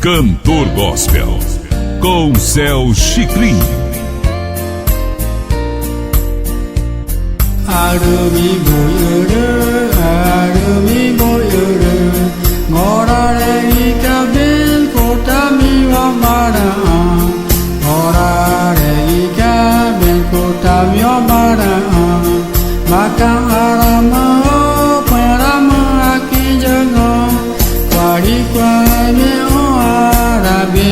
Cantor Gospel com Céu Chicrim. Arumi boyere, morare ikaben kotami wa mara. Morare ikaben kotami wa mara. Makam arama parama akijango, kwari kwai me o arabe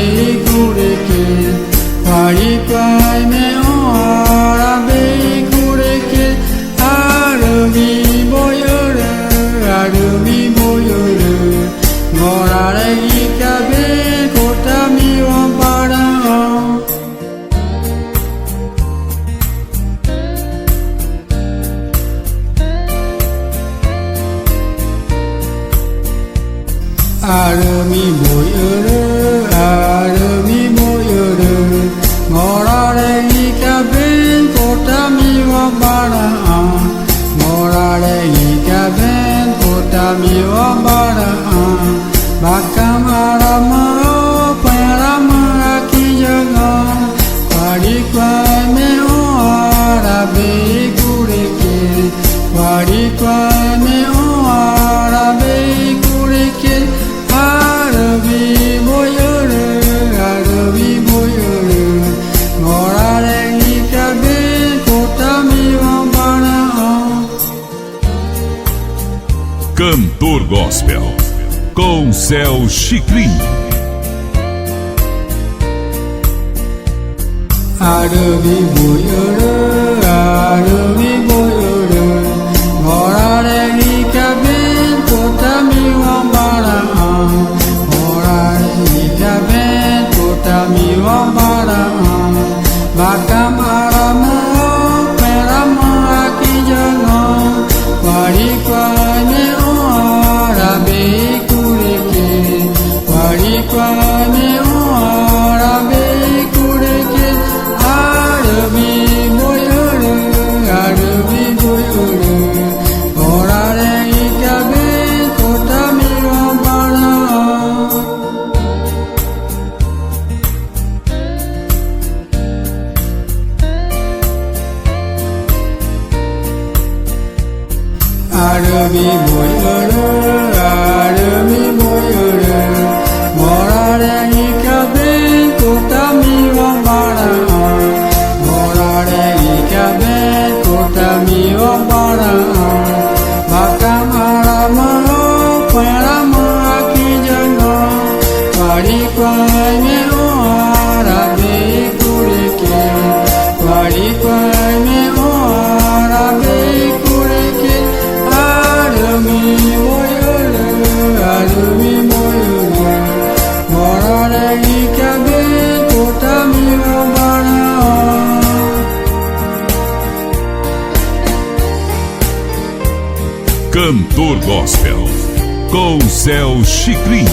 kureke, kwari kwai me o arabe kureke. Arumi boyere, morare ikaben kotami wa mara. Arumi boyere, morare ikaben kotami wa mara. Morare ikaben kotami wa mara. Bakam arama parama akijango, kwari kwai me o arabe kureke, kwari kwai me o arabe kureke. Arumi boyere, morare ikaben kotami wa mara. Cantor Gospel com Céu Chicrim. Arumi boyere, morare ikaben kotami wa mara. Morare ikaben kotami wa mara. Bakam arama parama akijango, kwari kwai me o arabe kureke, kwari kwai me o arabe kureke. Arumi boyere, morare ikaben kotami wa mara. Arumi boyere, morare ikaben kotami wa mara. Morare ikaben kotami wa mara. Bakam arama parama akijango, kwari kwai me o arabe kureke, kwari kwai me o arabe kureke. Arumi boyere, morare ikaben kotami wa mara. Cantor Gospel com Céu Chicrim.